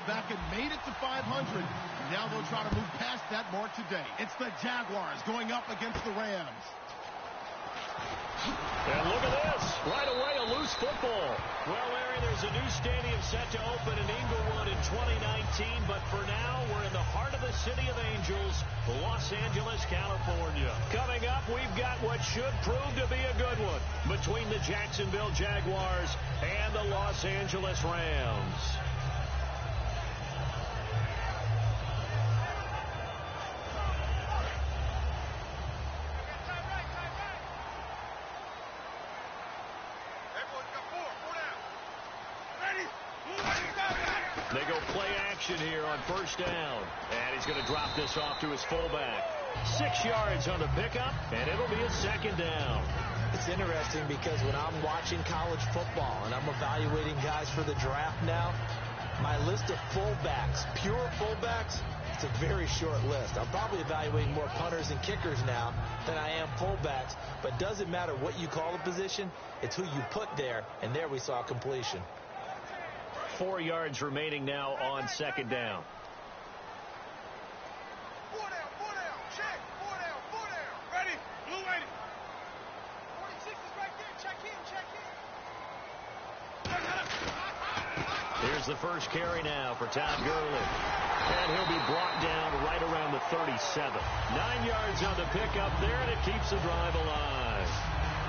battled back and made it to 500. Now they'll try to move past that mark today. It's the Jaguars going up against the Rams. And look at this. Right away, a loose football. Well, Larry, there's a new stadium set to open in Inglewood in 2019. But for now, we're in the heart of the City of Angels, Los Angeles, California. Coming up, we've got what should prove to be a good one between the Jacksonville Jaguars and the Los Angeles Rams. They go play action here on first down. And he's going to drop this off to his fullback. 6 yards on the pickup, and it'll be a second down. It's interesting because when I'm watching college football and I'm evaluating guys for the draft now, my list of fullbacks, pure fullbacks, it's a very short list. I'm probably evaluating more punters and kickers now than I am fullbacks. But it doesn't matter what you call the position, it's who you put there, and there we saw completion. 4 yards remaining now on second down. Four down, check, four down. Ready, blue 80. 46 is right there, check in. Here's the first carry now for Todd Gurley. And he'll be brought down right around the 37. 9 yards on the pickup there, and it keeps the drive alive.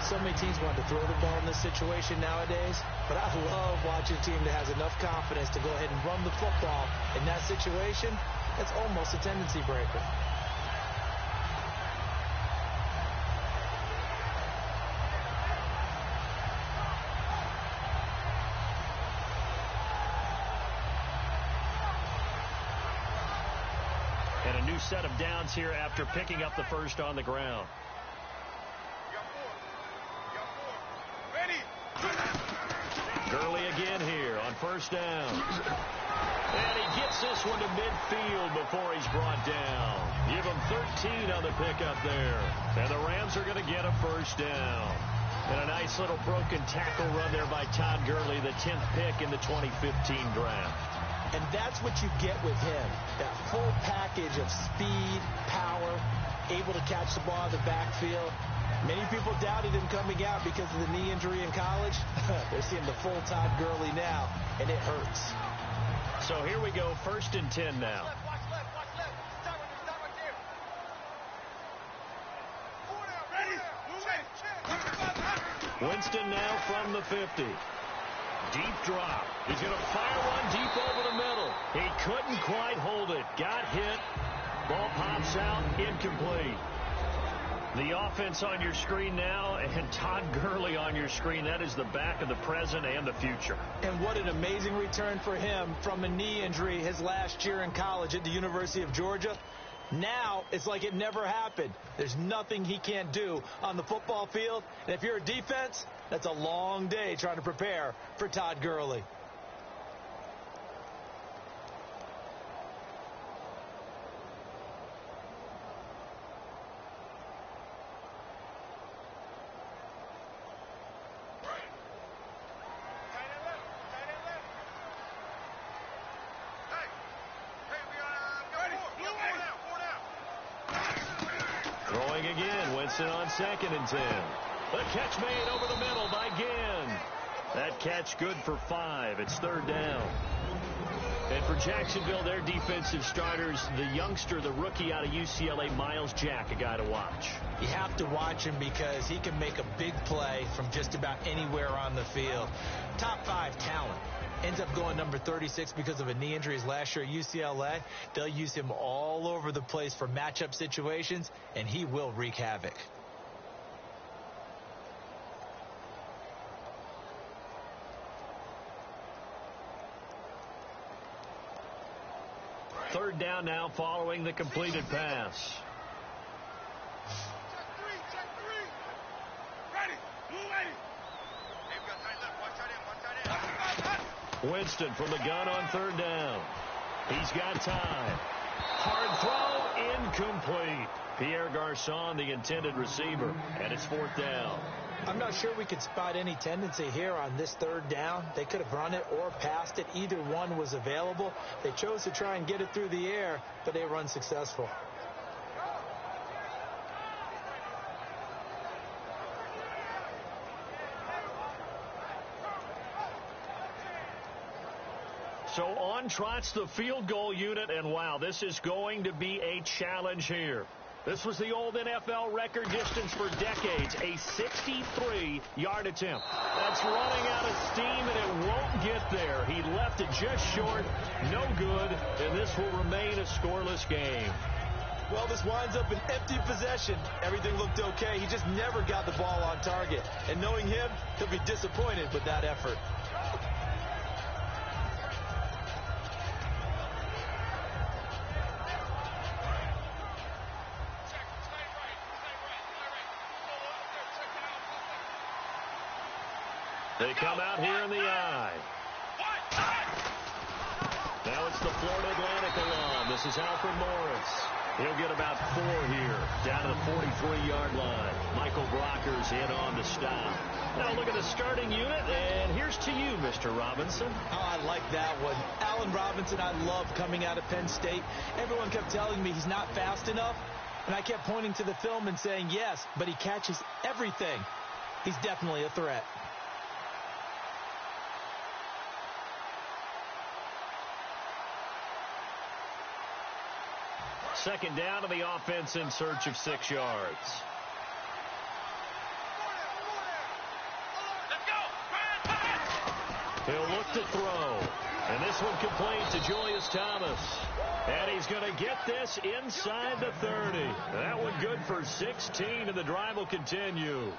So many teams want to throw the ball in this situation nowadays, but I love watching a team that has enough confidence to go ahead and run the football in that situation. That's almost a tendency breaker. And a new set of downs here after picking up the first on the ground. Gurley again here on first down. And he gets this one to midfield before he's brought down. Give him 13 on the pickup there. And the Rams are going to get a first down. And a nice little broken tackle run there by Todd Gurley, the 10th pick in the 2015 draft. And that's what you get with him. That full package of speed, power, able to catch the ball in the backfield. Many people doubted him coming out because of the knee injury in college. They're seeing the full Todd Gurley now, and it hurts. So here we go, 1st and 10 now. Watch left. Stop right there. Four down. Check. Winston now from the 50. Deep drop. He's going to fire one deep over the middle. He couldn't quite hold it. Got hit. Ball pops out. Incomplete. The offense on your screen now, and Todd Gurley on your screen. That is the back of the present and the future. And what an amazing return for him from a knee injury his last year in college at the University of Georgia. Now it's like it never happened. There's nothing he can't do on the football field. And if you're a defense, that's a long day trying to prepare for Todd Gurley. Throwing again, Winston on 2nd and 10. The catch made over the middle by Ginn. That catch good for 5. It's 3rd down. And for Jacksonville, their defensive starters, the youngster, the rookie out of UCLA, Miles Jack, a guy to watch. You have to watch him because he can make a big play from just about anywhere on the field. Top 5 talent. Ends up going number 36 because of a knee injury his last year at UCLA. They'll use him all over the place for matchup situations, and he will wreak havoc. Third down now following the completed pass. Check three. Ready, blue 80. Hey, we got tight left. Watch tight end. Winston from the gun on 3rd down. He's got time. Hard throw, incomplete. Pierre Garçon, the intended receiver, and it's 4th down. I'm not sure we could spot any tendency here on this third down. They could have run it or passed it. Either one was available. They chose to try and get it through the air, but they were unsuccessful. So on trots the field goal unit, and wow, this is going to be a challenge here. This was the old NFL record distance for decades, a 63-yard attempt. That's running out of steam, and it won't get there. He left it just short, no good, and this will remain a scoreless game. Well, this winds up an empty possession. Everything looked okay. He just never got the ball on target. And knowing him, he'll be disappointed with that effort. They come out here in the I. Now it's the Florida Atlantic alum. This is Alfred Morris. He'll get about 4 here, down to the 43-yard line. Michael Brocker's in on the stop. Now look at the starting unit, and here's to you, Mr. Robinson. Oh, I like that one. Allen Robinson, I love coming out of Penn State. Everyone kept telling me he's not fast enough, and I kept pointing to the film and saying yes, but he catches everything. He's definitely a threat. Second down to the offense in search of 6 yards. He'll look to throw. And this one complete to Julius Thomas. And he's going to get this inside the 30. That one good for 16, and the drive will continue.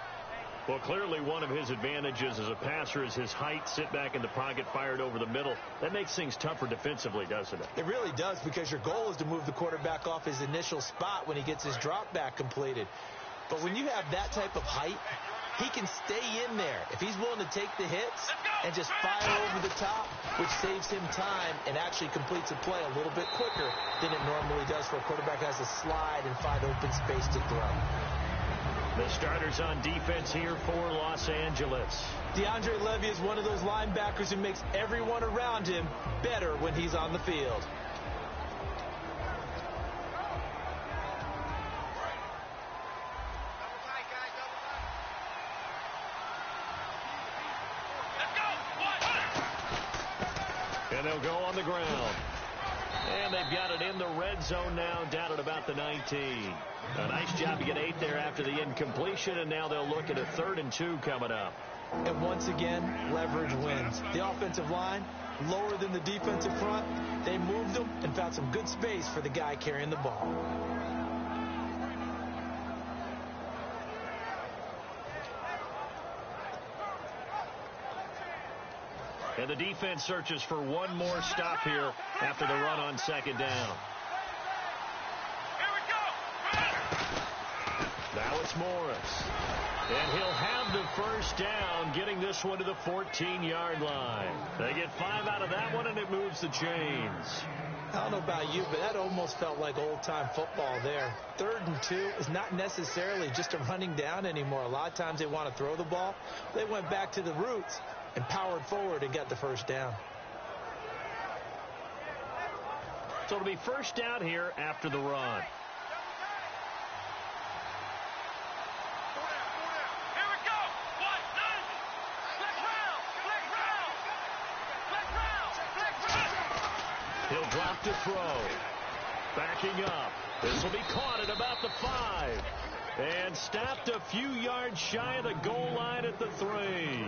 Well, clearly one of his advantages as a passer is his height. Sit back in the pocket, fired over the middle. That makes things tougher defensively, doesn't it? It really does, because your goal is to move the quarterback off his initial spot when he gets his drop back completed. But when you have that type of height, he can stay in there if he's willing to take the hits and just fire over the top, which saves him time and actually completes a play a little bit quicker than it normally does for a quarterback who has to slide and find open space to throw. The starters on defense here for Los Angeles. DeAndre Levy is one of those linebackers who makes everyone around him better when he's on the field. And they'll go on the ground. And they've got it in the red zone now, down at about the 19. A nice job to get 8 there after the incompletion, and now they'll look at a 3rd and 2 coming up. And once again, leverage wins. The offensive line, lower than the defensive front. They moved them and found some good space for the guy carrying the ball. And the defense searches for one more stop here after the run on 2nd down. Now it's Morris. And he'll have the 1st down, getting this one to the 14-yard line. They get 5 out of that one, and it moves the chains. I don't know about you, but that almost felt like old-time football there. 3rd and 2 is not necessarily just a running down anymore. A lot of times they want to throw the ball. They went back to the roots and powered forward and got the 1st down. So it'll be 1st down here after the run. He'll drop to throw. Backing up. This will be caught at about the 5. And stopped a few yards shy of the goal line at the 3.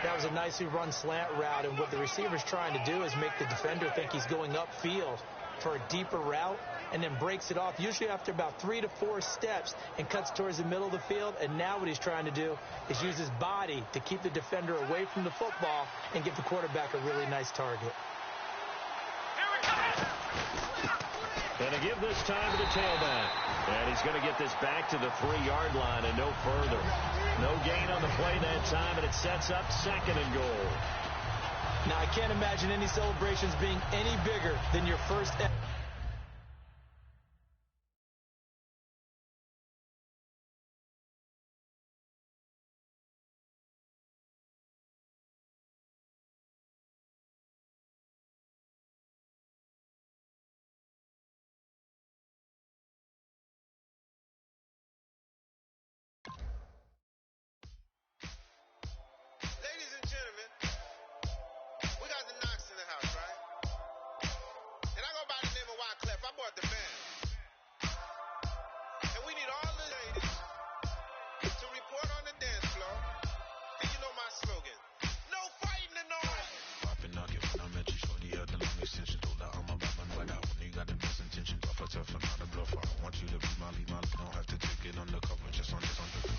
That was a nicely run slant route, and what the receiver's trying to do is make the defender think he's going upfield for a deeper route, and then breaks it off, usually after about 3 to 4 steps, and cuts towards the middle of the field. And now what he's trying to do is use his body to keep the defender away from the football and give the quarterback a really nice target. And to give this time to the tailback. And he's going to get this back to the 3-yard line and no further. No gain on the play that time, and it sets up 2nd and goal. Now, I can't imagine any celebrations being any bigger than your first house, right? And I go by the name of Wyclef. I bought the band. And we need all the ladies to report on the dance floor. And you know my slogan. No fighting tonight. Poppin' knock it when I met you, shorty had the long extension. Told her I'm a rapper, but out when you got the best intention. Tough and not a bluff. I want you to be my lead. Don't have to take it undercover. Just on the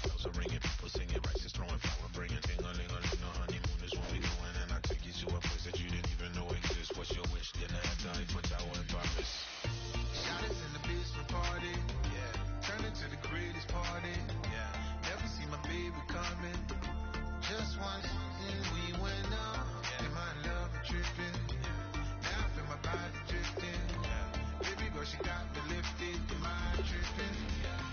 bells are ringing. People singing, rice is throwing flower, bringing ting-a-ling-a-ling. The honeymoon is when we going, and I take you to a place that you didn't even know exists. What's your wish? Dinner at the Eiffel Tower in Paris. Shot us in the basement party. Yeah. Turn it to the greatest party. Yeah. Never see my baby coming. Just once, and we went up. Yeah. And my love and tripping. Yeah. Now I feel my body drifting. Yeah. Baby girl, she got me lifted. Am I tripping? Yeah.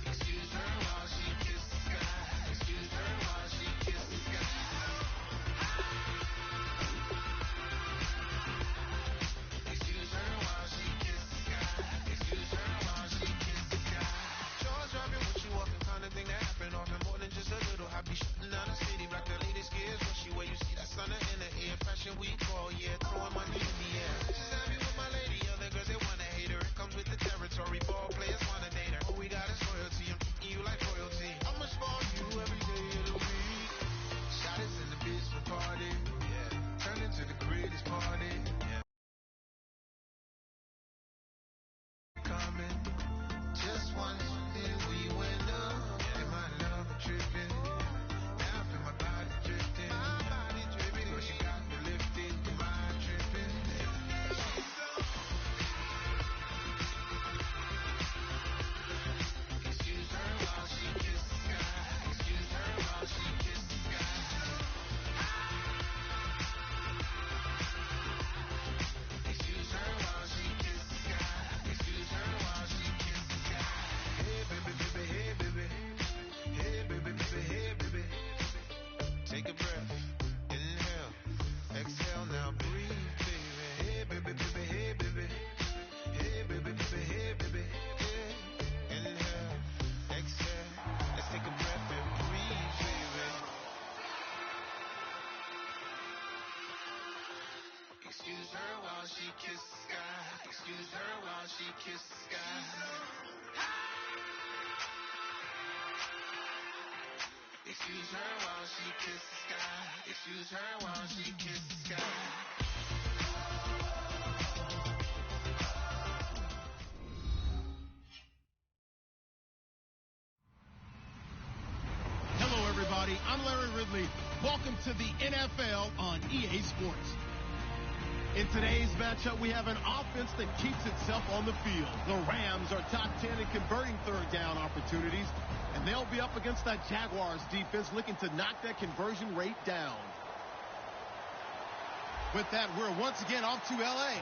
Excuse her while she kisses the sky. Excuse her while she kisses the sky. Excuse her while she kisses the sky. Excuse her while she kisses the sky. Jaws dropping when she walking, kind of thing that happen often. More than just a little. I be shutting down the city, black the latest gears. Rushy where you see that sun in the air. Fashion week all year, throwing money in the air. She's happy with my lady, other girls they wanna hate her. It comes with the territory, ball players wanna date her. All we got is royalty, I'm treating you like royalty. I'ma spoil you every day of the week. Shot us in the basement party, yeah. Turn into the greatest party, yeah. Coming, just once, and we went up. Yeah. And my love tripping, now I feel my body drifting. My body dripping, but she got me lifted. Am I tripping? Excuse her while she kisses the sky. Excuse her while she kisses the sky. Excuse her while she kisses the sky. Excuse her while she kisses the sky. Hey baby, baby, hey baby. Hey baby, baby, hey baby. Take a breath, inhale, exhale, now breathe, baby. Hey baby, baby, hey baby. Hey baby, baby, hey baby. Hey, inhale, exhale, let's take a breath and breathe, baby. Excuse her while she kisses the sky. Excuse her while she kisses the sky. Excuse her while she kisses the sky. Excuse her while she kisses the sky. Hello, everybody. I'm Larry Ridley. Welcome to the NFL on EA Sports. In today's matchup, we have an offense that keeps itself on the field. The Rams are top 10 in converting third down opportunities, and they'll be up against that Jaguars defense looking to knock that conversion rate down. With that, we're once again off to L.A.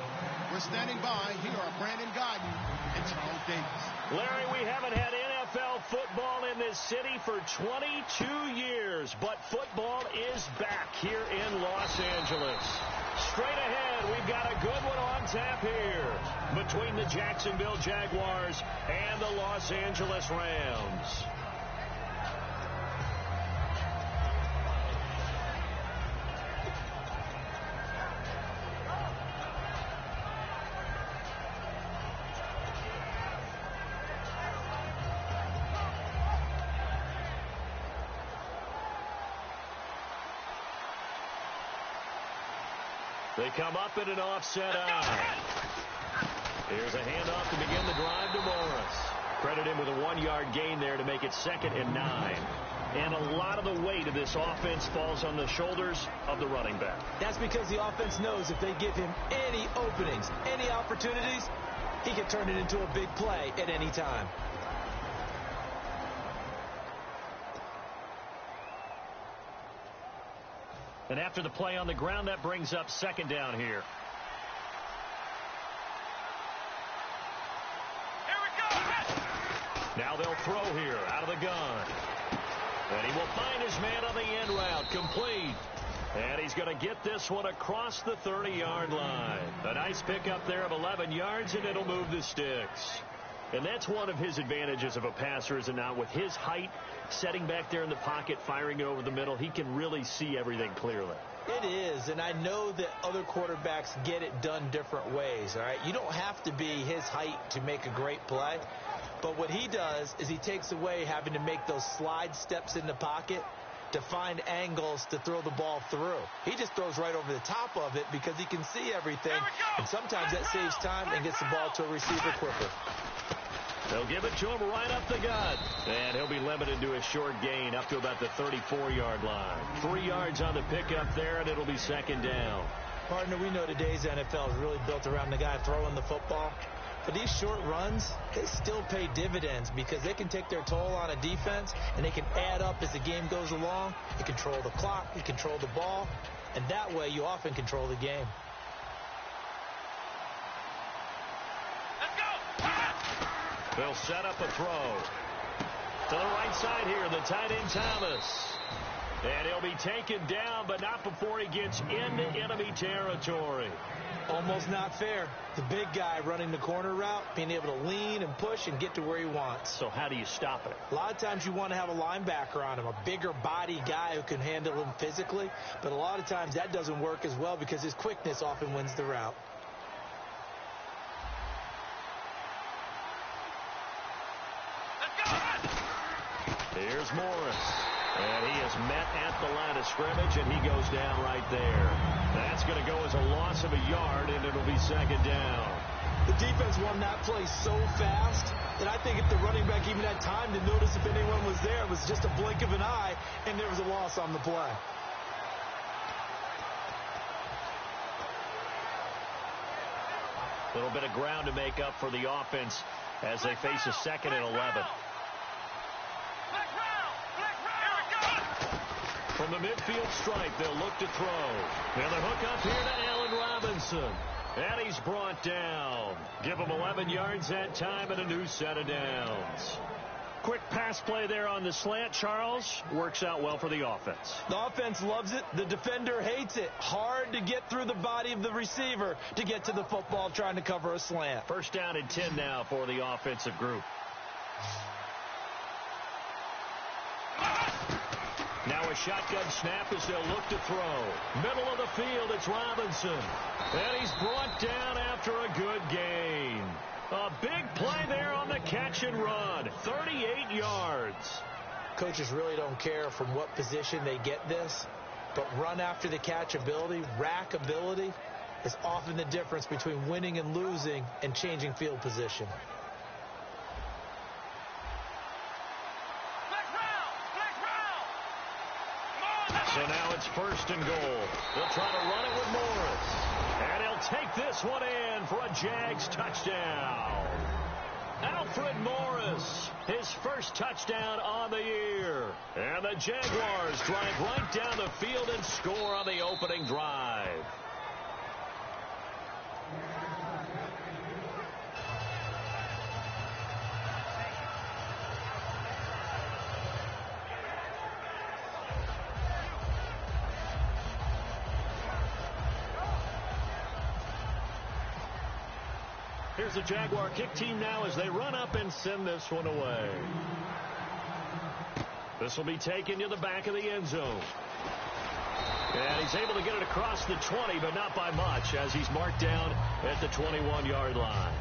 We're standing by. Here are Brandon Godden and Charles Davis. Larry, we haven't had NFL football in this city for 22 years, but football is back here in Los Angeles. Straight ahead, we've got a good one on tap here between the Jacksonville Jaguars and the Los Angeles Rams. They come up in an offset eye. Here's a handoff to begin the drive to Morris. Credit him with a 1-yard gain there to make it 2nd and 9. And a lot of the weight of this offense falls on the shoulders of the running back. That's because the offense knows if they give him any openings, any opportunities, he can turn it into a big play at any time. And after the play on the ground, that brings up 2nd down here. Here we go. Now they'll throw here out of the gun. And he will find his man on the end route, complete. And he's going to get this one across the 30-yard line. A nice pickup there of 11 yards, and it'll move the sticks. And that's one of his advantages of a passer, is it not? With his height, setting back there in the pocket, firing it over the middle, he can really see everything clearly. It is, and I know that other quarterbacks get it done different ways, all right? You don't have to be his height to make a great play, but what he does is he takes away having to make those slide steps in the pocket to find angles to throw the ball through. He just throws right over the top of it because he can see everything, and sometimes that saves time and gets the ball to a receiver quicker. They'll give it to him right up the gut. And he'll be limited to a short gain up to about the 34-yard line. 3 yards on the pickup there, and it'll be second down. Partner, we know today's NFL is really built around the guy throwing the football. But these short runs, they still pay dividends because they can take their toll on a defense, and they can add up as the game goes along. You control the clock, you control the ball, and that way you often control the game. They'll set up a throw. To the right side here, the tight end Thomas. And he'll be taken down, but not before he gets into enemy territory. Almost not fair. The big guy running the corner route, being able to lean and push and get to where he wants. So how do you stop it? A lot of times you want to have a linebacker on him, a bigger body guy who can handle him physically. But a lot of times that doesn't work as well because his quickness often wins the route. Here's Morris. And he is met at the line of scrimmage, and he goes down right there. That's going to go as a loss of a yard, and it'll be second down. The defense won that play so fast that I think if the running back even had time to notice if anyone was there, it was just a blink of an eye, and there was a loss on the play. A little bit of ground to make up for the offense as they face a 2nd and 11. From the midfield stripe, they'll look to throw. And the hook up here to Allen Robinson. And he's brought down. Give him 11 yards that time and a new set of downs. Quick pass play there on the slant, Charles. Works out well for the offense. The offense loves it. The defender hates it. Hard to get through the body of the receiver to get to the football trying to cover a slant. First down and 10 now for the offensive group. Now a shotgun snap as they'll look to throw. Middle of the field, it's Robinson. And he's brought down after a good gain. A big play there on the catch and run. 38 yards. Coaches really don't care from what position they get this, but run after the catch ability, rack ability, is often the difference between winning and losing and changing field position. So now it's 1st and goal. They'll try to run it with Morris. And he'll take this one in for a Jags touchdown. Alfred Morris, his first touchdown on the year. And the Jaguars drive right down the field and score on the opening drive. Here's the Jaguar kick team now as they run up and send this one away. This will be taken to the back of the end zone. And he's able to get it across the 20, but not by much as he's marked down at the 21-yard line.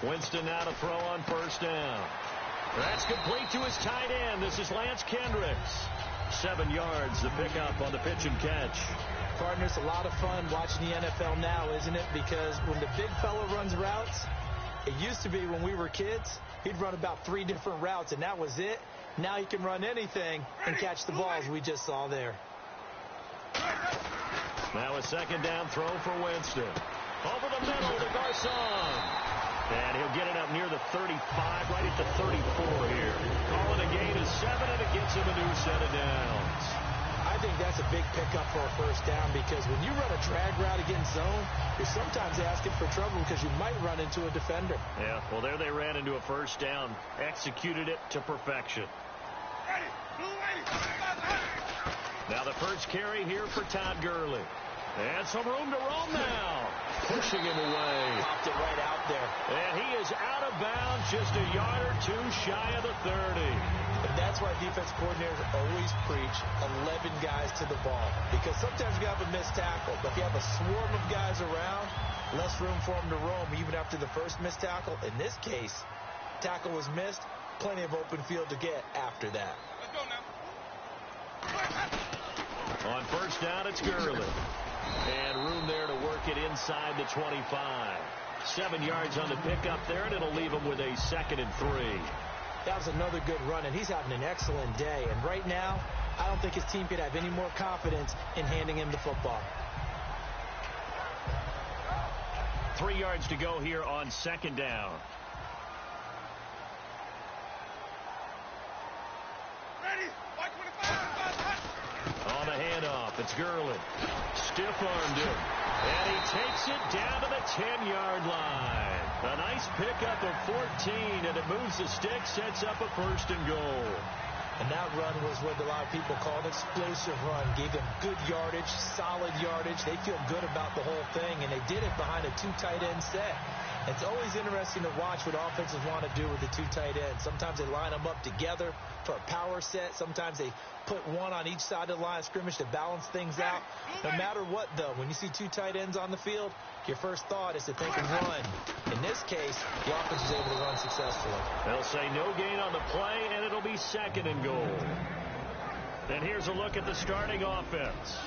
Winston now to throw on 1st down. That's complete to his tight end. This is Lance Kendricks. 7 yards to pick up on the pitch and catch. Partner, it's a lot of fun watching the NFL now, isn't it? Because when the big fella runs routes, it used to be when we were kids, he'd run about 3 different routes, and that was it. Now he can run anything and catch the balls we just saw there. Now a 2nd down throw for Winston. Over the middle to Garcon. And he'll get it up near the 35, right at the 34 here. Calling a gain of 7, and it gets him a new set of downs. I I think that's a big pickup for a first down because when you run a drag route against zone, you're sometimes asking for trouble because you might run into a defender. Yeah, well, there they ran into a first down. Executed it to perfection. Now the first carry here for Todd Gurley. And some room to roam now. Pushing him away. Popped it right out there. And he is out of bounds, just a yard or two shy of the 30. And that's why defense coordinators always preach 11 guys to the ball. Because sometimes you have a missed tackle. But if you have a swarm of guys around, less room for them to roam even after the first missed tackle. In this case, tackle was missed. Plenty of open field to get after that. Let's go now. On first down, it's Gurley. And room there to work it inside the 25. 7 yards on the pickup there, and it'll leave him with a 2nd and 3. That was another good run, and he's having an excellent day. And right now, I don't think his team could have any more confidence in handing him the football. 3 yards to go here on 2nd down. Ready? 125. On the handoff, it's Gurley. Stiff-armed him. And he takes it down to the 10-yard line. A nice pickup of 14, and it moves the stick, sets up a 1st and goal. And that run was what a lot of people call an explosive run. Gave them good yardage, solid yardage. They feel good about the whole thing, and they did it behind a 2 tight end set. It's always interesting to watch what offenses want to do with the 2 tight ends. Sometimes they line them up together for a power set. Sometimes they put one on each side of the line of scrimmage to balance things out. No matter what, though, when you see 2 tight ends on the field, your first thought is to think and run. In this case, the offense was able to run successfully. They'll say no gain on the play, and it'll be 2nd and goal. And here's a look at the starting offense.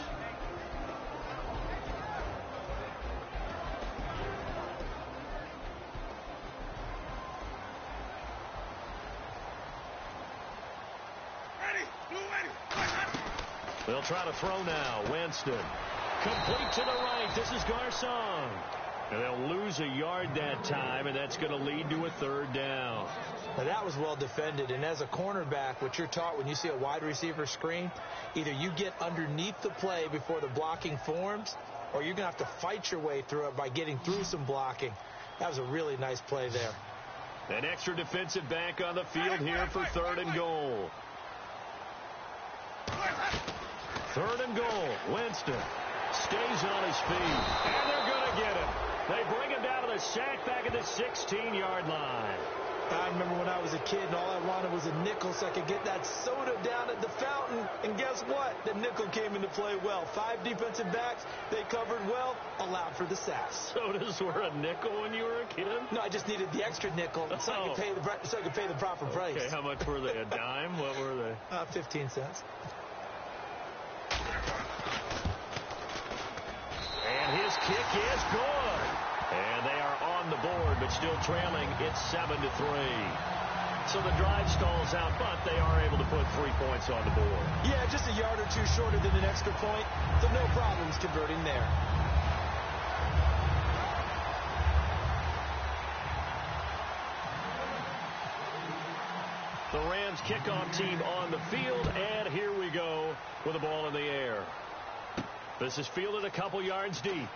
They'll try to throw now. Winston. Complete to the right. This is Garcon. And they'll lose a yard that time, and that's going to lead to a 3rd down. Now, that was well defended. And as a cornerback, what you're taught when you see a wide receiver screen, either you get underneath the play before the blocking forms, or you're going to have to fight your way through it by getting through some blocking. That was a really nice play there. An extra defensive back on the field here for 3rd and goal. 3rd and goal. Winston stays on his feet, and they're going to get him. They bring him down to the sack back at the 16-yard line. I remember when I was a kid and all I wanted was a nickel so I could get that soda down at the fountain. And guess what? The nickel came into play well. 5 defensive backs. They covered well, allowed for the sacks. Sodas were a nickel when you were a kid? No, I just needed the extra nickel so I could pay the proper price. Okay, how much were they? A dime? What were they? 15 cents. And his kick is good. And they are on the board, but still trailing. It's 7-3. So the drive stalls out, but they are able to put 3 points on the board. Yeah, just a yard or two shorter than an extra point, so no problems converting there. The Rams kickoff team on the field, and here we go with the ball in the air. This is fielded a couple yards deep.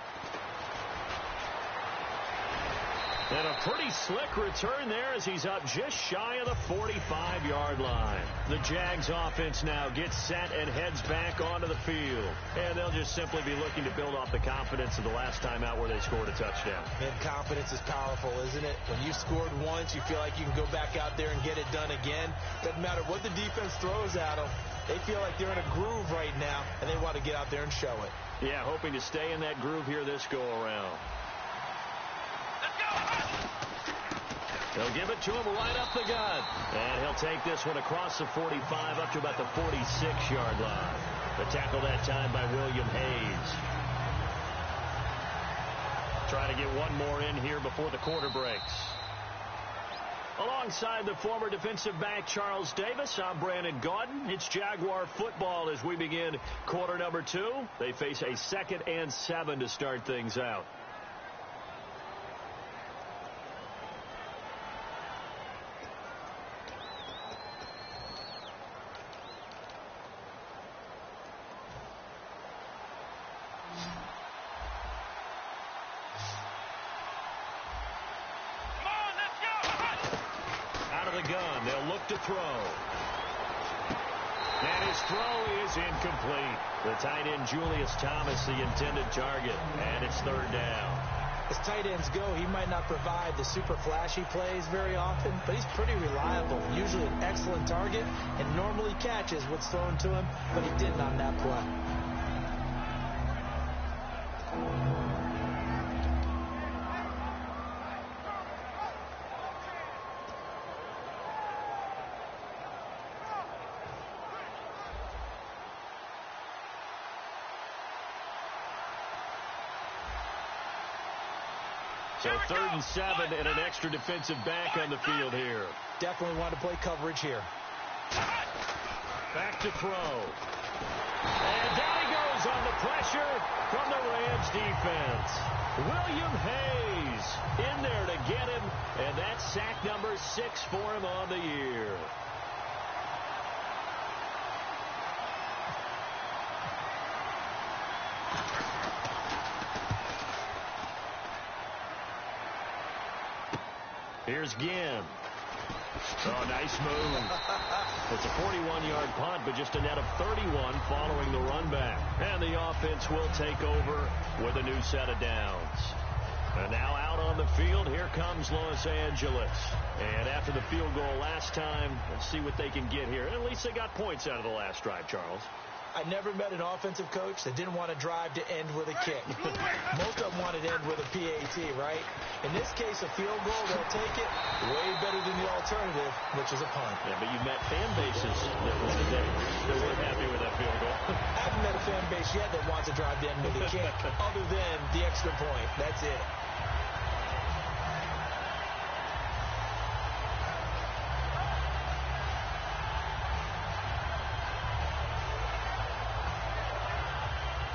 And a pretty slick return there as he's up just shy of the 45-yard line. The Jags offense now gets set and heads back onto the field. And they'll just simply be looking to build off the confidence of the last time out where they scored a touchdown. And confidence is powerful, isn't it? When you scored once, you feel like you can go back out there and get it done again. Doesn't matter what the defense throws at them. They feel like they're in a groove right now, and they want to get out there and show it. Yeah, hoping to stay in that groove here this go-around. They'll give it to him right up the gut. And he'll take this one across the 45 up to about the 46-yard line. The tackle that time by William Hayes. Try to get one more in here before the quarter breaks. Alongside the former defensive back Charles Davis, I'm Brandon Gaudin. It's Jaguar football as we begin quarter number 2. They face a 2nd and 7 to start things out. of the gun. They'll look to throw. And his throw is incomplete. The tight end, Julius Thomas, the intended target. And it's third down. As tight ends go, he might not provide the super flashy plays very often, but he's pretty reliable. Usually an excellent target and normally catches what's thrown to him, but he didn't on that play. So 3rd and 7 and an extra defensive back on the field here. Definitely want to play coverage here. Back to throw. And down he goes on the pressure from the Rams defense. William Hayes in there to get him, and that's sack number 6 for him on the year. Here's Ginn. Oh, nice move. It's a 41-yard punt, but just a net of 31 following the run back. And the offense will take over with a new set of downs. And now out on the field, here comes Los Angeles. And after the field goal last time, let's see what they can get here. And at least they got points out of the last drive, Charles. I never met an offensive coach that didn't want to drive to end with a kick. Most of them wanted to end with a PAT, right? In this case, a field goal, they'll take it way better than the alternative, which is a punt. Yeah, but you've met fan bases that weren't happy with that field goal. I haven't met a fan base yet that wants to drive to end with a kick, other than the extra point. That's it.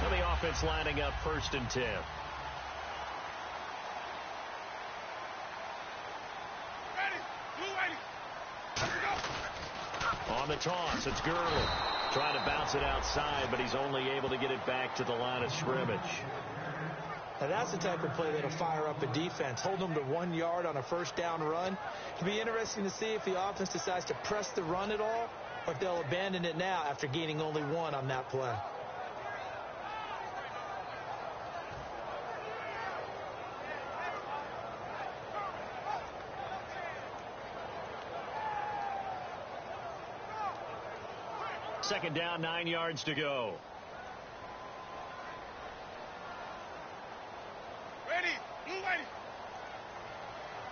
The offense lining up 1st and 10. On the toss, it's Gurley. Trying to bounce it outside, but he's only able to get it back to the line of scrimmage. Now that's the type of play that'll fire up a defense. Hold them to 1 yard on a 1st down run. It'll be interesting to see if the offense decides to press the run at all, or if they'll abandon it now after gaining only 1 on that play. Second down, 9 yards to go. Ready. Blue ready.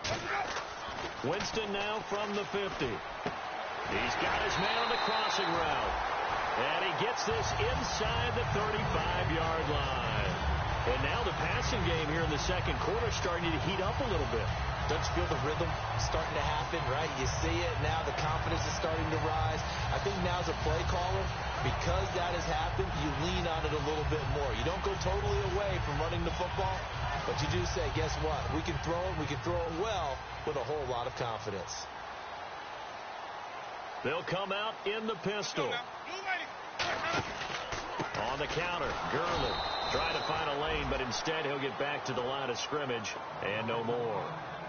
Let's go. Winston now from the 50. He's got his man on the crossing route. And he gets this inside the 35-yard line. And now the passing game here in the second quarter starting to heat up a little bit. Don't you feel the rhythm starting to happen, right? You see it now. The confidence is starting to rise. I think now as a play caller, because that has happened, you lean on it a little bit more. You don't go totally away from running the football, but you do say, guess what? We can throw it. We can throw it well with a whole lot of confidence. They'll come out in the pistol. On the counter, Gurley trying to find a lane, but instead he'll get back to the line of scrimmage and no more.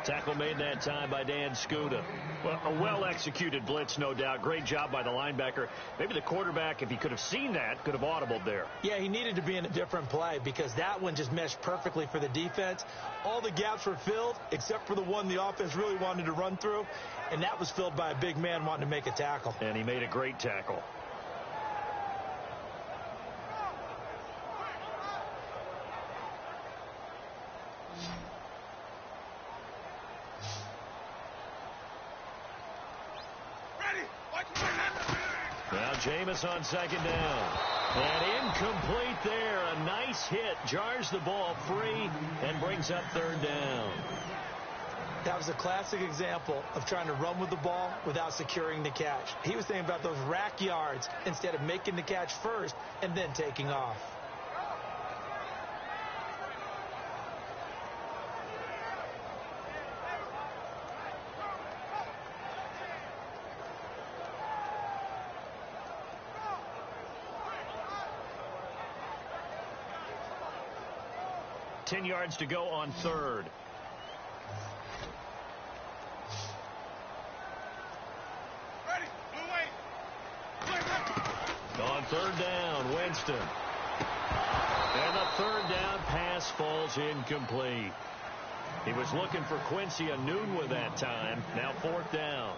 Tackle made that time by Dan Skuda. Well, a well-executed blitz, no doubt. Great job by the linebacker. Maybe the quarterback, if he could have seen that, could have audibled there. Yeah, he needed to be in a different play because that one just meshed perfectly for the defense. All the gaps were filled except for the one the offense really wanted to run through, and that was filled by a big man wanting to make a tackle. And he made a great tackle. Now Jameis on second down. And incomplete there. A nice hit. Jars the ball free and brings up third down. That was a classic example of trying to run with the ball without securing the catch. He was thinking about those rack yards instead of making the catch first and then taking off. Ten yards to go on third. third down, Winston. And the third down pass falls incomplete. He was looking for Quincy Anoon with that time. Now fourth down.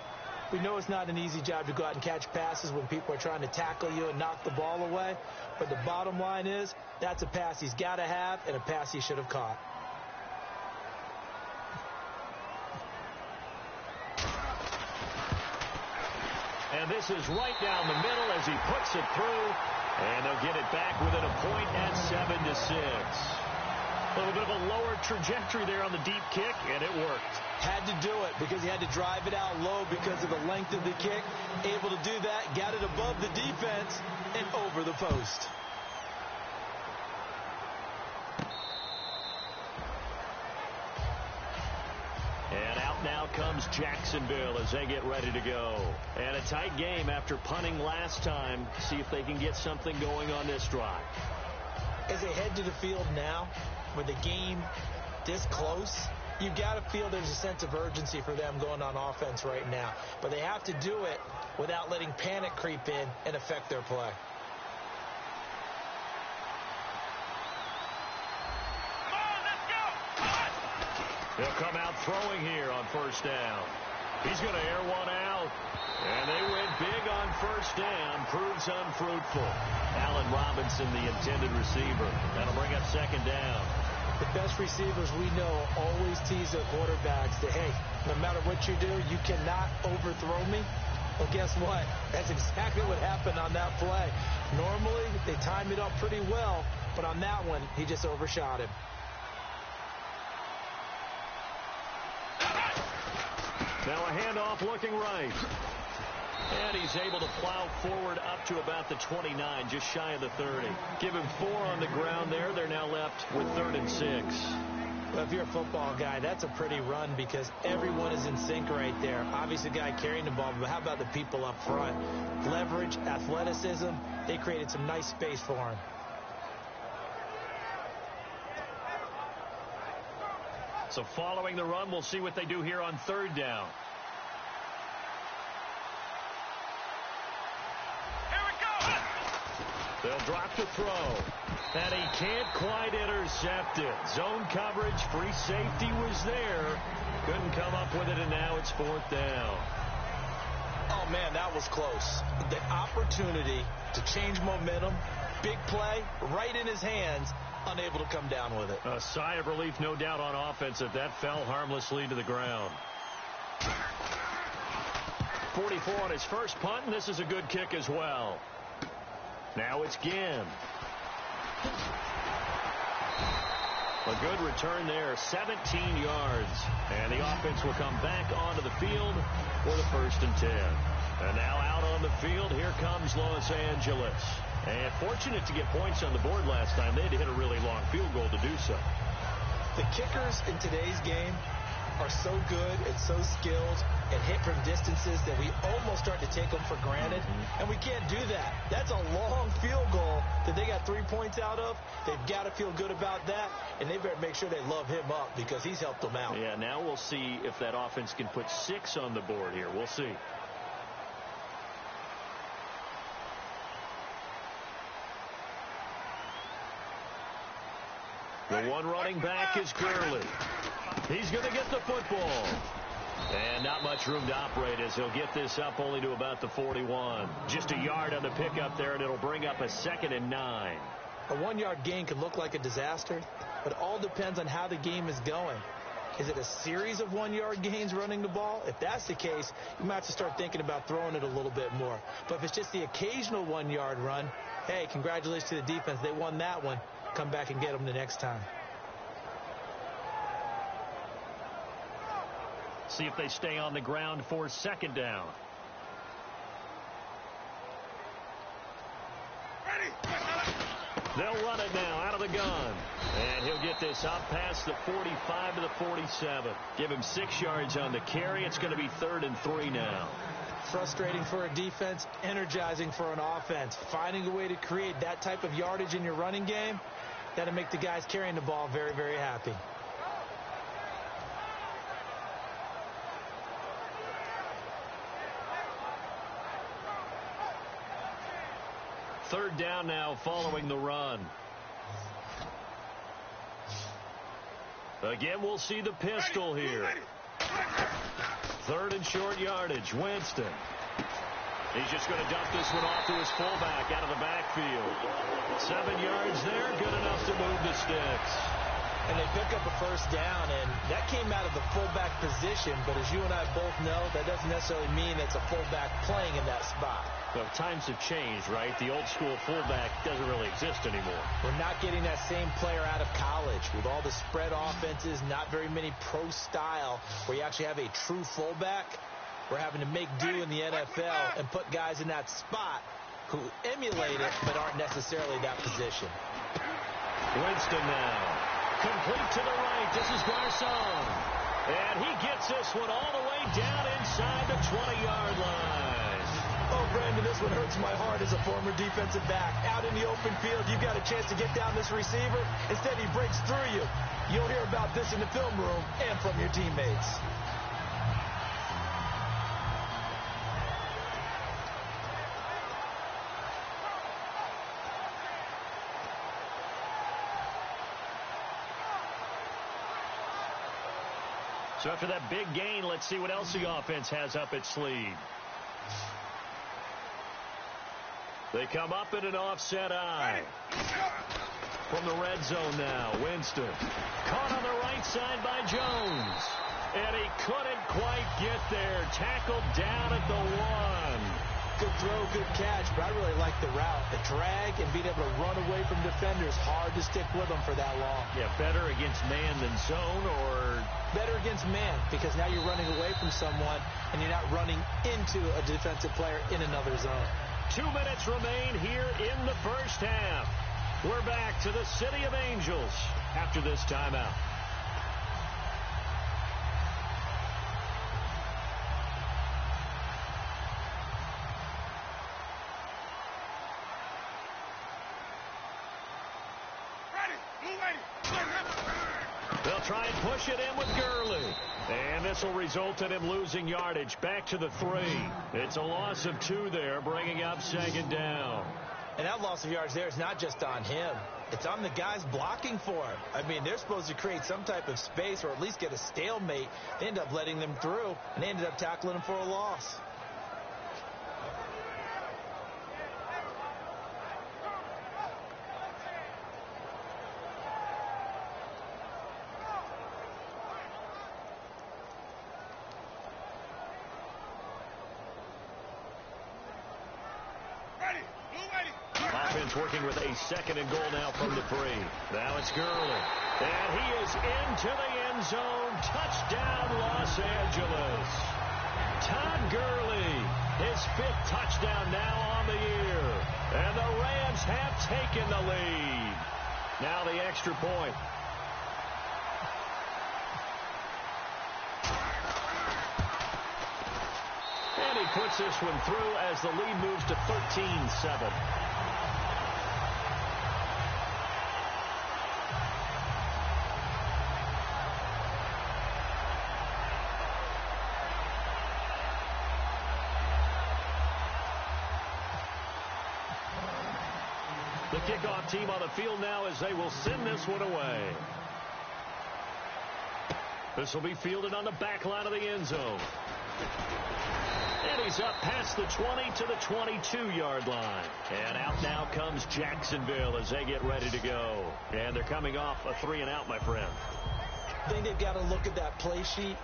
We know it's not an easy job to go out and catch passes when people are trying to tackle you and knock the ball away. But the bottom line is, that's a pass he's got to have and a pass he should have caught. And this is right down the middle as he puts it through. And they'll get it back within a point at 7-6. A little bit of a lower trajectory there on the deep kick, and it worked. Had to do it because he had to drive it out low because of the length of the kick. Able to do that, got it above the defense and over the post. And out now comes Jacksonville as they get ready to go. And a tight game after punting last time. See if they can get something going on this drive. As they head to the field now, with the game this close, you've got to feel there's a sense of urgency for them going on offense right now. But they have to do it without letting panic creep in and affect their play. He'll come out throwing here on first down. He's going to air one out. And they went big on first down. Proves unfruitful. Allen Robinson, the intended receiver. That'll bring up second down. The best receivers we know always tease their quarterbacks that, hey, no matter what you do, you cannot overthrow me. Well, guess what? That's exactly what happened on that play. Normally, they time it up pretty well, but on that one, he just overshot him. Now a handoff looking right. And he's able to plow forward up to about the 29, just shy of the 30. Give him 4 on the ground there. They're now left with 3rd and 6. Well, if you're a football guy, that's a pretty run because everyone is in sync right there. Obviously, the guy carrying the ball, but how about the people up front? Leverage, athleticism, they created some nice space for him. So following the run, we'll see what they do here on 3rd down. Here we go. They'll drop to throw. And he can't quite intercept it. Zone coverage, free safety was there. Couldn't come up with it, and now it's 4th down. Oh, man, that was close. The opportunity to change momentum, big play, right in his hands, unable to come down with it. A sigh of relief, no doubt, on offense if that fell harmlessly to the ground. 44 on his first punt, and this is a good kick as well. Now it's Ginn. A good return there, 17 yards. And the offense will come back onto the field for the 1st and 10. And now out on the field, here comes Los Angeles. And fortunate to get points on the board last time. They had to hit a really long field goal to do so. The kickers in today's game are so good and so skilled and hit from distances that we almost start to take them for granted. And we can't do that. That's a long field goal that they got 3 points out of. They've got to feel good about that, and they better make sure they love him up because he's helped them out. Yeah, now we'll see if that offense can put 6 on the board here. We'll see. The one running back is Gurley. He's going to get the football. And not much room to operate as he'll get this up only to about the 41. Just a yard on the pickup there, and it'll bring up a 2nd and 9. A 1-yard gain could look like a disaster, but it all depends on how the game is going. Is it a series of 1-yard gains running the ball? If that's the case, you might have to start thinking about throwing it a little bit more. But if it's just the occasional 1-yard run, hey, congratulations to the defense. They won that one. Come back and get them the next time. See if they stay on the ground for 2nd down. They'll run it now out of the gun. And he'll get this up past the 45 to the 47. Give him 6 yards on the carry. It's going to be 3rd and 3 now. Frustrating for a defense, energizing for an offense. Finding a way to create that type of yardage in your running game, that'll make the guys carrying the ball very, very happy. third down now following the run. Again, we'll see the pistol here. Third and short yardage. Winston. He's just going to dump this one off to his fullback out of the backfield. 7 yards there, good enough to move the sticks. And they pick up a first down, and that came out of the fullback position, but as you and I both know, that doesn't necessarily mean it's a fullback playing in that spot. Well, times have changed, right? The old school fullback doesn't really exist anymore. We're not getting that same player out of college. With all the spread offenses, not very many pro style, where you actually have a true fullback. We're having to make do in the NFL and put guys in that spot who emulate it but aren't necessarily that position. Winston now. Complete to the right. This is Garcon. And he gets this one all the way down inside the 20-yard line. Oh, Brandon, this one hurts my heart as a former defensive back. Out in the open field, you've got a chance to get down this receiver. Instead, he breaks through you. You'll hear about this in the film room and from your teammates. So after that big gain, let's see what else the offense has up its sleeve. They come up in an offset eye. From the red zone now, Winston. Caught on the right side by Jones. And he couldn't quite get there. Tackled down at the 1. Good throw, good catch, but I really like the route. The drag and being able to run away from defenders. Hard to stick with them for that long. Yeah, better against man than zone, or... Better against man, because now you're running away from someone and you're not running into a defensive player in another zone. 2 minutes remain here in the first half. We're back to the City of Angels after this timeout. They'll try and push it in with Gurley. And this will result in him losing yardage back to the 3. It's a loss of 2 there, bringing up 2nd down. And that loss of yards there is not just on him. It's on the guys blocking for him. I mean, they're supposed to create some type of space or at least get a stalemate. They end up letting them through, and they ended up tackling him for a loss. Working with a 2nd and goal now from the 3. Now it's Gurley. And he is into the end zone. Touchdown, Los Angeles. Todd Gurley, his 5th touchdown now on the year. And the Rams have taken the lead. Now the extra point. And he puts this one through as the lead moves to 13-7. The kickoff team on the field now as they will send this one away. This will be fielded on the back line of the end zone. And he's up past the 20 to the 22-yard line. And out now comes Jacksonville as they get ready to go. And they're coming off a 3-and-out, my friend. I think they've got to look at that play sheet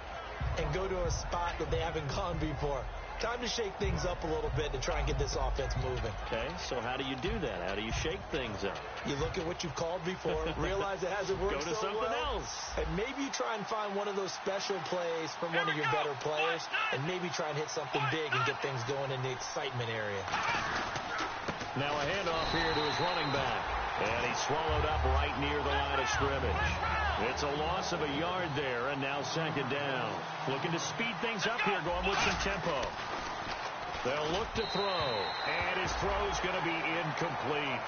and go to a spot that they haven't gone before. Time to shake things up a little bit to try and get this offense moving. Okay, so how do you do that? How do you shake things up? You look at what you've called before, realize it hasn't worked so well. Go to something else. And maybe you try and find one of those special plays from one of your better players, and maybe try and hit something big and get things going in the excitement area. Now a handoff here to his running back. And he's swallowed up right near the line of scrimmage. It's a loss of a yard there, and now 2nd down. Looking to speed things up here, going with some tempo. They'll look to throw, and his throw's going to be incomplete.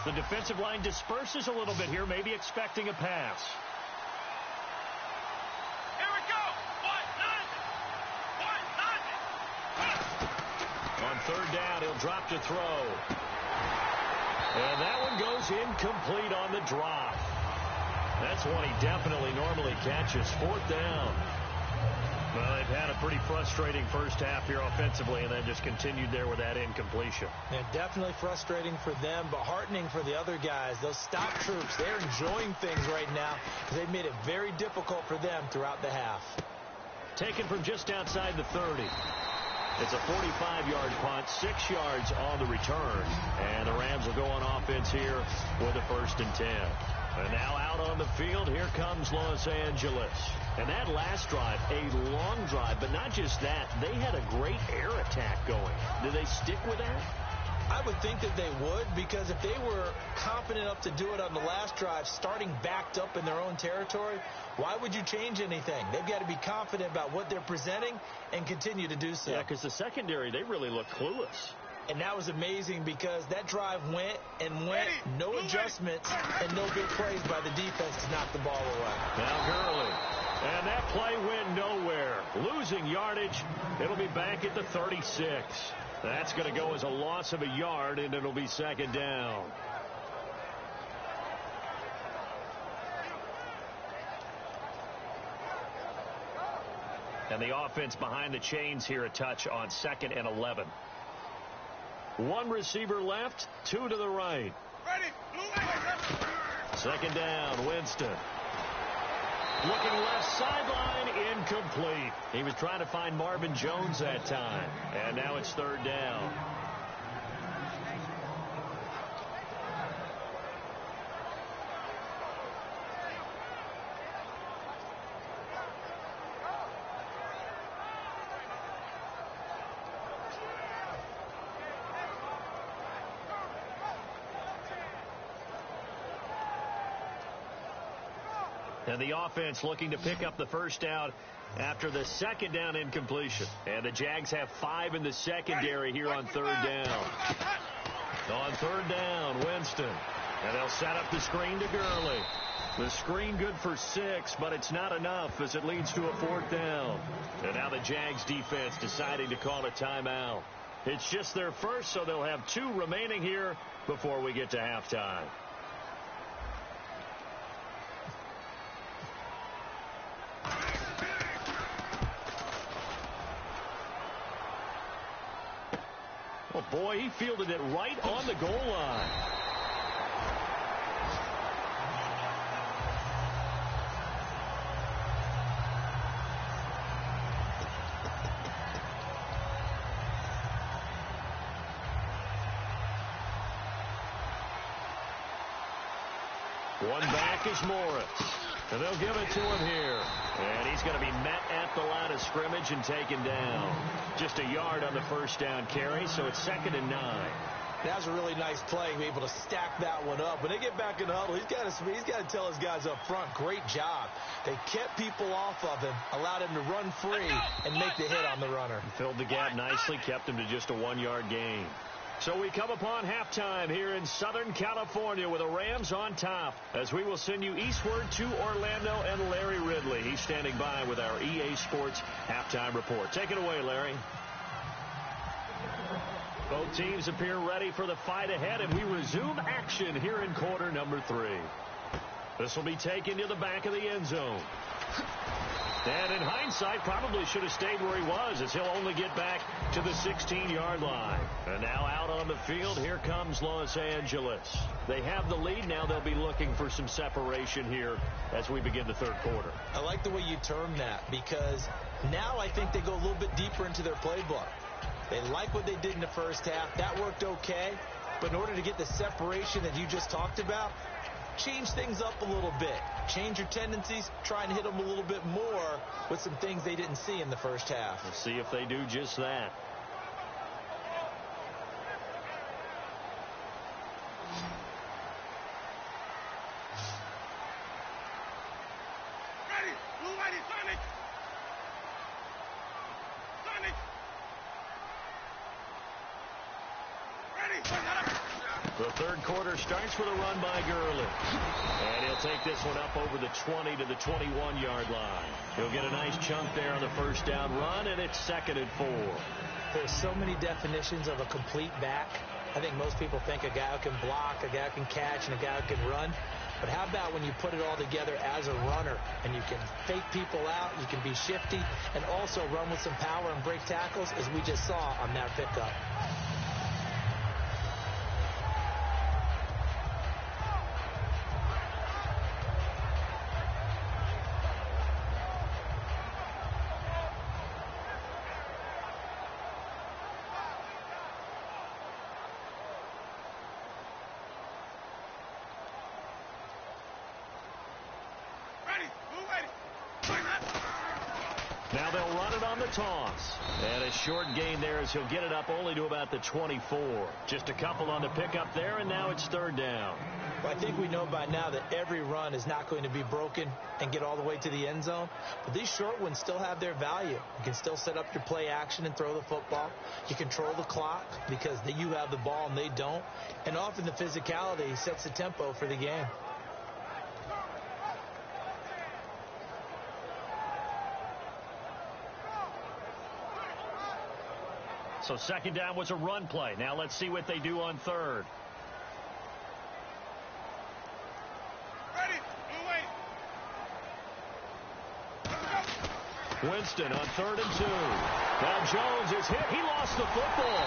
the defensive line disperses a little bit here, maybe expecting a pass. Here we go. On third down, he'll drop to throw. And that one goes incomplete on the drop. That's one he definitely normally catches. Fourth down. Well, they've had a pretty frustrating first half here offensively, and then just continued there with that incompletion. Yeah, definitely frustrating for them, but heartening for the other guys. Those stop troops, they're enjoying things right now because they've made it very difficult for them throughout the half. Taken from just outside the 30. It's a 45-yard punt, 6 yards on the return. And the Rams will go on offense here with a 1st and 10. And now out on the field, here comes Los Angeles. And that last drive, a long drive, but not just that. They had a great air attack going. Do they stick with that? I would think that they would, because if they were confident enough to do it on the last drive, starting backed up in their own territory, why would you change anything? They've got to be confident about what they're presenting and continue to do so. Yeah, because the secondary, they really look clueless. And that was amazing because that drive went, no adjustments, and no big plays by the defense to knock the ball away. Now Gurley. And that play went nowhere. Losing yardage. It'll be back at the 36. That's going to go as a loss of a yard, and it'll be 2nd down. And the offense behind the chains here a touch on 2nd and 11. 1 receiver left, 2 to the right. Ready. 2nd down, Winston. Looking left sideline, incomplete. He was trying to find Marvin Jones that time. And now it's 3rd down. And the offense looking to pick up the 1st down after the 2nd down incompletion. And the Jags have 5 in the secondary here on 3rd down. On 3rd down, Winston. And they'll set up the screen to Gurley. The screen good for 6, but it's not enough as it leads to a 4th down. And now the Jags defense deciding to call a timeout. It's just their first, so they'll have 2 remaining here before we get to halftime. Oh, boy, he fielded it right on the goal line. One back is Morris. And they'll give it to him here. And he's going to be met at the line of scrimmage and taken down. Just a yard on the 1st down carry, so it's 2nd and 9. That was a really nice play, be able to stack that one up. When they get back in the huddle, he's got to tell his guys up front, great job. They kept people off of him, allowed him to run free and make the hit on the runner. Filled the gap nicely, kept him to just a 1-yard gain. So we come upon halftime here in Southern California with the Rams on top as we will send you eastward to Orlando and Larry Ridley. He's standing by with our EA Sports halftime report. Take it away, Larry. Both teams appear ready for the fight ahead, and we resume action here in quarter number 3. This will be taken to the back of the end zone. And in hindsight, probably should have stayed where he was, as he'll only get back to the 16-yard line. And now out on the field, here comes Los Angeles. They have the lead. Now they'll be looking for some separation here as we begin the 3rd quarter. I like the way you term that, because now I think they go a little bit deeper into their playbook. They like what they did in the 1st half. That worked okay. But in order to get the separation that you just talked about, change things up a little bit. Change your tendencies. Try and hit them a little bit more with some things they didn't see in the 1st half. We'll see if they do just that. Ready. Blue, whitey, Sonic. Sonic. Ready. The third quarter starts with a run by Gurley. And he'll take this one up over the 20 to the 21-yard line. He'll get a nice chunk there on the first down run, and it's 2nd and 4. There's so many definitions of a complete back. I think most people think a guy who can block, a guy who can catch, and a guy who can run. But how about when you put it all together as a runner, and you can fake people out, you can be shifty, and also run with some power and break tackles, as we just saw on that pickup. Now they'll run it on the toss. And a short gain there as he'll get it up only to about the 24. Just a couple on the pickup there, and now it's 3rd down. Well, I think we know by now that every run is not going to be broken and get all the way to the end zone. But these short ones still have their value. You can still set up your play action and throw the football. You control the clock because you have the ball and they don't. And often the physicality sets the tempo for the game. So 2nd down was a run play. Now let's see what they do on 3rd. Winston on 3rd and 2. Now Jones is hit. He lost the football.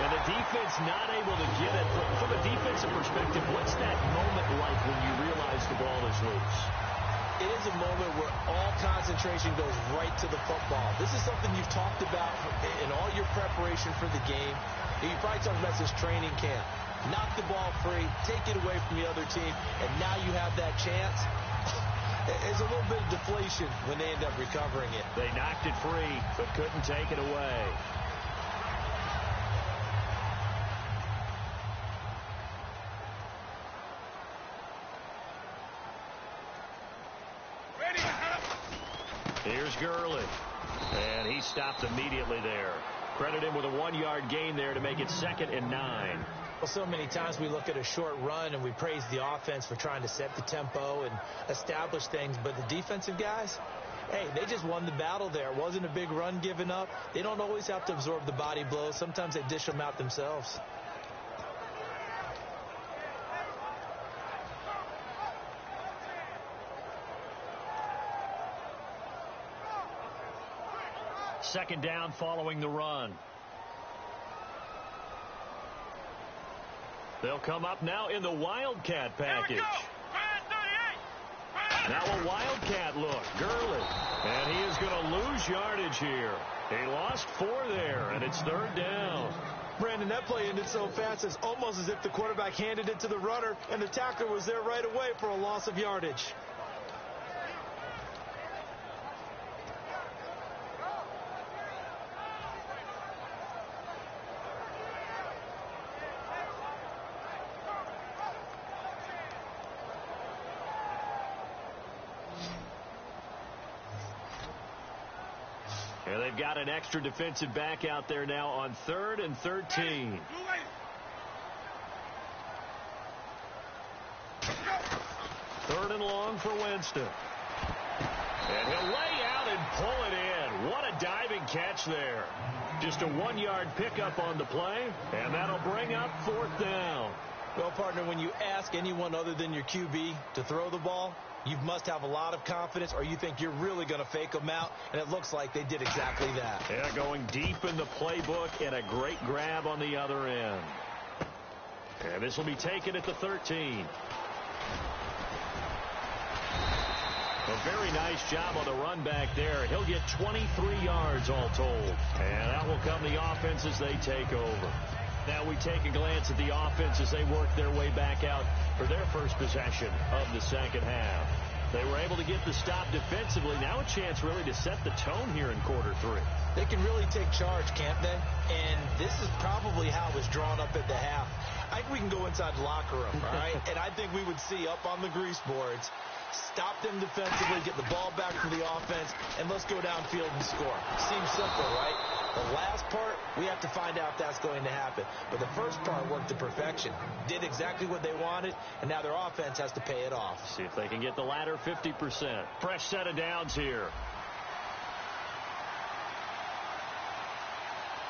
And the defense not able to get it. From a defensive perspective, what's that moment like when you realize the ball is loose? It is a moment where all concentration goes right to the football. This is something you've talked about in all your preparation for the game. You probably talked about this training camp. Knock the ball free, take it away from the other team, and now you have that chance. There's a little bit of deflation when they end up recovering it. They knocked it free, but couldn't take it away. Here's Gurley. And he stopped immediately there. Credit him with a 1-yard gain there to make it 2nd and 9. Well, so many times we look at a short run and we praise the offense for trying to set the tempo and establish things. But the defensive guys, hey, they just won the battle there. It wasn't a big run given up. They don't always have to absorb the body blows. Sometimes they dish them out themselves. Second down following the run. They'll come up now in the Wildcat package. Now a Wildcat look. Gurley. And he is going to lose yardage here. He lost 4 there, and it's 3rd down. Brandon, that play ended so fast, it's almost as if the quarterback handed it to the runner, and the tackler was there right away for a loss of yardage. And they've got an extra defensive back out there now on 3rd and 13. Third and long for Winston. And he'll lay out and pull it in. What a diving catch there. Just a 1-yard pickup on the play, and that'll bring up 4th down. Well, partner, when you ask anyone other than your QB to throw the ball, you must have a lot of confidence, or you think you're really going to fake them out, and it looks like they did exactly that. Yeah, going deep in the playbook and a great grab on the other end. And this will be taken at the 13. A very nice job on the run back there. He'll get 23 yards all told. And that will come the offense as they take over. Now we take a glance at the offense as they work their way back out for their first possession of the second half. They were able to get the stop defensively. Now a chance really to set the tone here in quarter 3. They can really take charge, can't they? And this is probably how it was drawn up at the half. I think we can go inside the locker room, all right? And I think we would see up on the grease boards, stop them defensively, get the ball back for the offense, and let's go downfield and score. Seems simple, right? The last part, we have to find out if that's going to happen. But the first part worked to perfection. Did exactly what they wanted, and now their offense has to pay it off. See if they can get the latter 50%. Fresh set of downs here.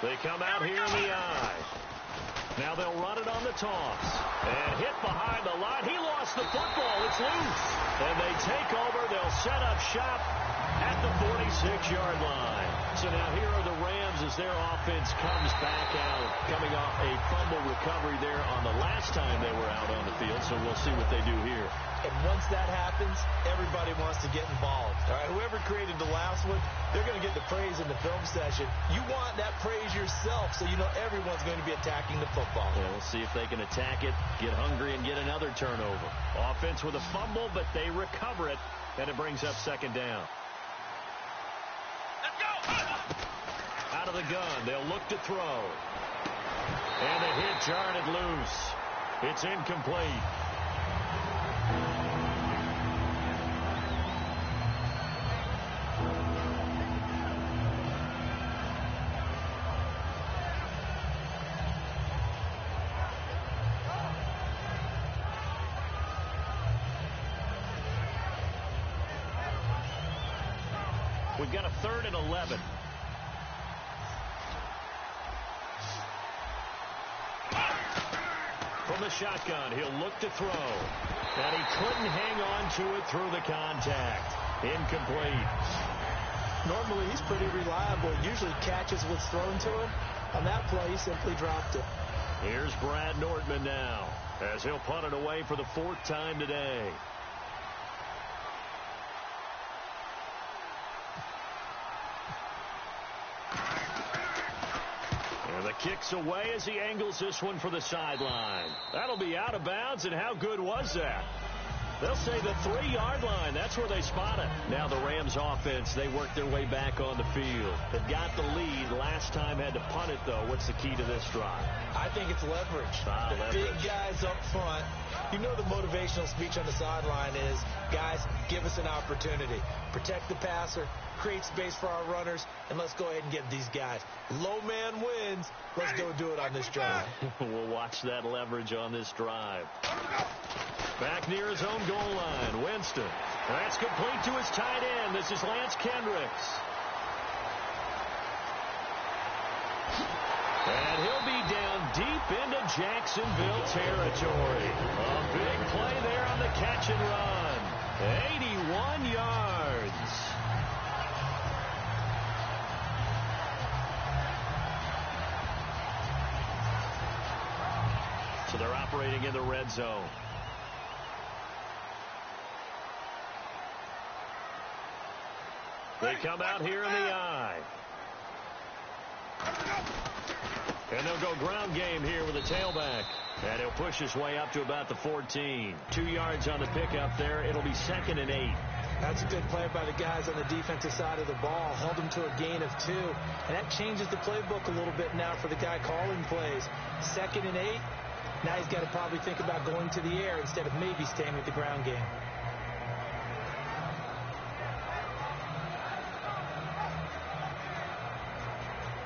They come out here in the eye. Now they'll run it on the toss. And hit behind the line. He lost the football. It's loose. And they take over. They'll set up shop at the 46-yard line. So now here are the Rams as their offense comes back out, coming off a fumble recovery there on the last time they were out on the field. So we'll see what they do here. And once that happens, everybody wants to get involved. All right, whoever created the last one, they're going to get the praise in the film session. You want that praise yourself, so you know everyone's going to be attacking the football. Yeah, we'll see if they can attack it, get hungry, and get another turnover. Offense with a fumble, but they recover it, and it brings up second down. Let's go! Out of the gun, they'll look to throw. And the hit jarred it loose. It's incomplete. We've got a 3rd and 11. From the shotgun, he'll look to throw. And he couldn't hang on to it through the contact. Incomplete. Normally, he's pretty reliable. Usually catches what's thrown to him. On that play, he simply dropped it. Here's Brad Nordman now, as he'll punt it away for the 4th time today. And the kick's away as he angles this one for the sideline. That'll be out of bounds, and how good was that? They'll say the 3-yard line. That's where they spot it. Now the Rams offense, they work their way back on the field. They've got the lead. Last time had to punt it, though. What's the key to this drive? I think it's leverage. The big guys up front. You know the motivational speech on the sideline is, guys, give us an opportunity. Protect the passer, create space for our runners, and let's go ahead and get these guys. Low man wins. Let's go do it on this drive. We'll watch that leverage on this drive. Back near his own goal line, Winston. That's complete to his tight end. This is Lance Kendricks. And he'll be down deep into Jacksonville territory. A big play there on the catch and run. 81 yards. So they're operating in the red zone. They come out here in the eye. And they'll go ground game here with a tailback. And he'll push his way up to about the 14. 2 yards on the pickup there. It'll be 2nd and 8. That's a good play by the guys on the defensive side of the ball. Held them to a gain of 2. And that changes the playbook a little bit now for the guy calling plays. 2nd and 8. Now he's got to probably think about going to the air instead of maybe staying with the ground game.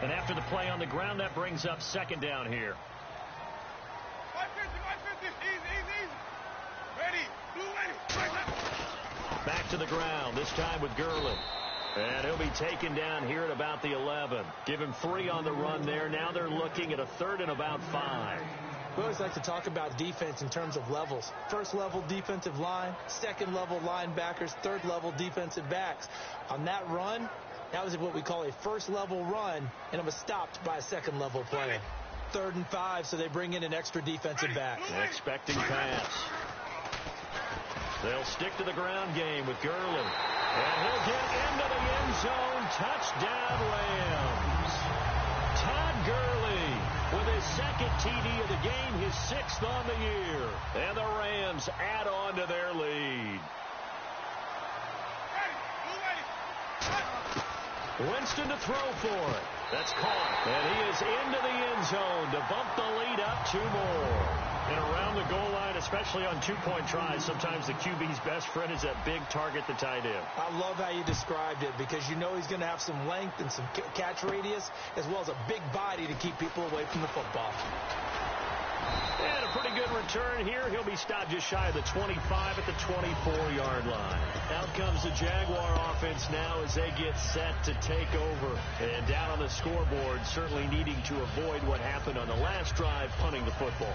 And after the play on the ground, that brings up 2nd down here. 150, easy. Ready, blue ready. Back to the ground, this time with Gurley. And he'll be taken down here at about the 11. Give him 3 on the run there. Now they're looking at a 3rd and about 5. We always like to talk about defense in terms of levels. 1st level defensive line, 2nd level linebackers, 3rd level defensive backs. On that run, that was what we call a 1st level run, and it was stopped by a 2nd level play. 3rd and 5, so they bring in an extra defensive back. Expecting pass. They'll stick to the ground game with Gurley. And he'll get into the end zone. Touchdown, Rams. Todd Gurley with his 2nd TD of the game, his 6th on the year. And the Rams add on to their lead. Winston to throw for it. That's caught. And he is into the end zone to bump the lead up 2 more. And around the goal line, especially on two-point tries, sometimes the QB's best friend is that big target, the tight end. I love how you described it because you know he's going to have some length and some catch radius as well as a big body to keep people away from the football. And a pretty good return here. He'll be stopped just shy of the 25 at the 24-yard line. Out comes the Jaguar offense now as they get set to take over. And down on the scoreboard, certainly needing to avoid what happened on the last drive, punting the football.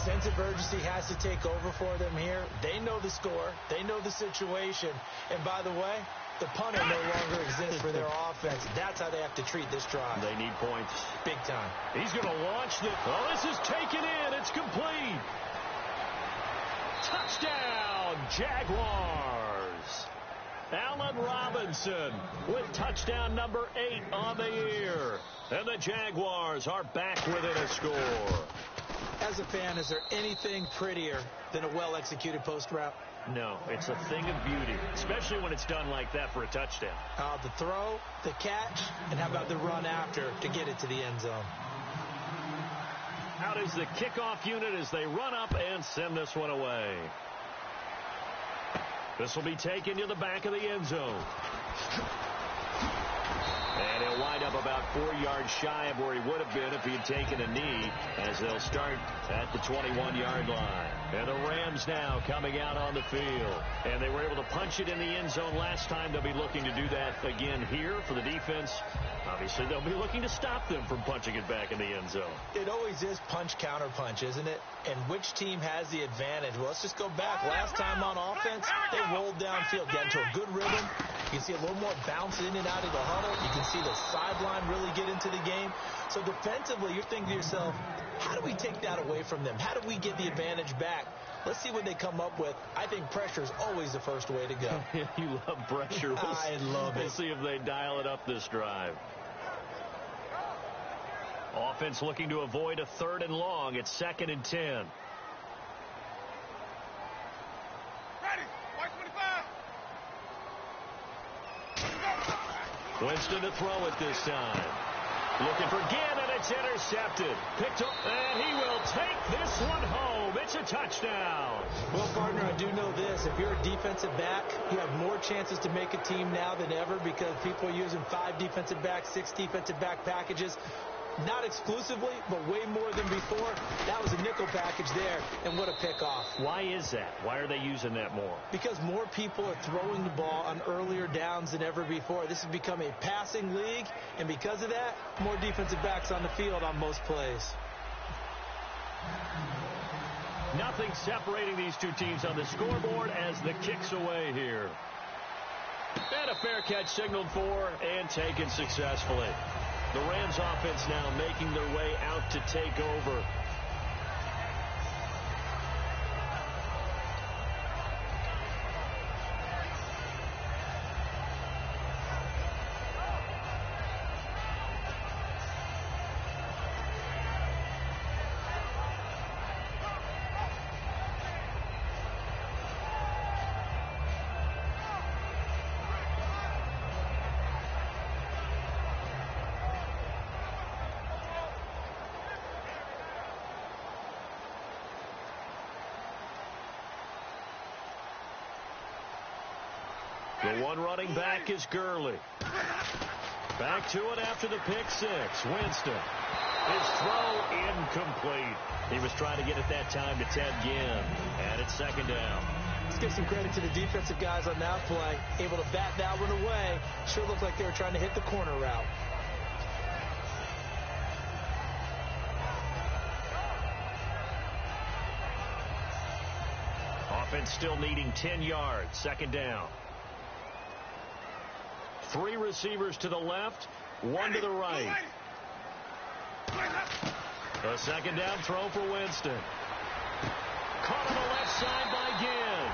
Sense of urgency has to take over for them here. They know the score. They know the situation. And by the way, the punter no longer exists for their offense. That's how they have to treat this drive. They need points. Big time. He's going to launch the... Oh, this is taken in. It's complete. Touchdown, Jaguars. Allen Robinson with touchdown number 8 on the year. And the Jaguars are back within a score. As a fan, is there anything prettier than a well-executed post route? No, it's a thing of beauty, especially when it's done like that for a touchdown. The throw, the catch, and how about the run after to get it to the end zone? Out is the kickoff unit as they run up and send this one away. This will be taken to the back of the end zone. And he'll wind up about 4 yards shy of where he would have been if he had taken a knee, as they'll start at the 21-yard line. And the Rams now coming out on the field. And they were able to punch it in the end zone last time. They'll be looking to do that again here for the defense. Obviously, they'll be looking to stop them from punching it back in the end zone. It always is punch-counter-punch, isn't it? And which team has the advantage? Well, let's just go back. Last time on offense, they rolled downfield, got into a good rhythm. You can see a little more bounce in and out of the huddle. You can see the sideline really get into the game. So defensively, you're thinking to yourself, how do we take that away from them? How do we get the advantage back? Let's see what they come up with. I think pressure is always the first way to go. You love pressure. I love it. We'll see if they dial it up this drive. Offense looking to avoid a 3rd and long. It's 2nd and 10. Ready. White 25. Winston to throw it this time. Looking for Ginn, and it's intercepted. Picked up, and he will take this one home. It's a touchdown. Well, partner, I do know this. If you're a defensive back, you have more chances to make a team now than ever because people are using 5 defensive backs, 6 defensive back packages. Not exclusively, but way more than before. That was a nickel package there, and what a pickoff. Why is that? Why are they using that more? Because more people are throwing the ball on earlier downs than ever before. This has become a passing league, and because of that, more defensive backs on the field on most plays. Nothing separating these two teams on the scoreboard as the kick's away here. And a fair catch signaled for and taken successfully. The Rams offense now making their way out to take over. The one running back is Gurley. Back to it after the pick 6. Winston. His throw incomplete. He was trying to get it that time to Ted Ginn. And it's 2nd down. Let's give some credit to the defensive guys on that play. Able to bat that one away. Sure looked like they were trying to hit the corner route. Offense still needing 10 yards. 2nd down. 3 receivers to the left, 1 to the right. A 2nd down throw for Winston. Caught on the left side by Ginn.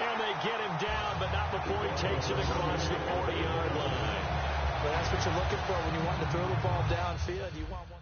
And they get him down, but not before he takes it across the 40-yard line. But that's what you're looking for when you want to throw the ball downfield. You want one.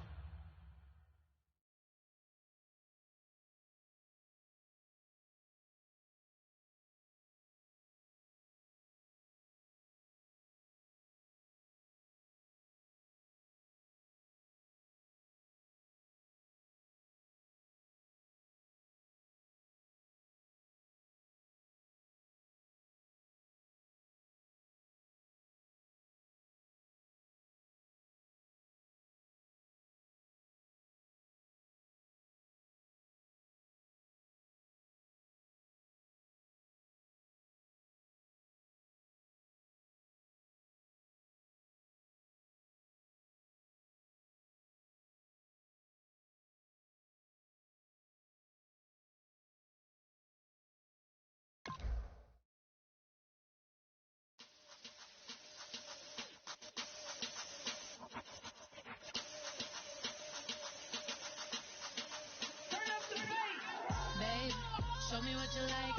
show me what you like.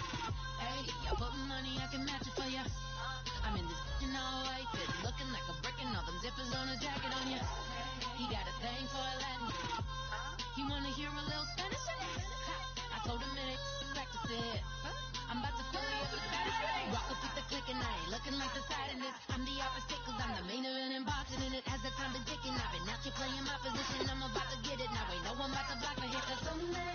Hey, you put money, I can match it for ya. I'm in this in all white fit, looking like a brick and all them zippers on a jacket on ya. He got a thing for a Latin. He wanna hear a little Spanish? I told him it ain't practice it. I'm about to fill you up with Spanish. Rock up with the click and I ain't looking like the side in this. I'm the opposite cause I'm the main event in boxing and it has the time been ticking. I've been out here playing my position. I'm about to get it now. Ain't no one about to block me here cause someday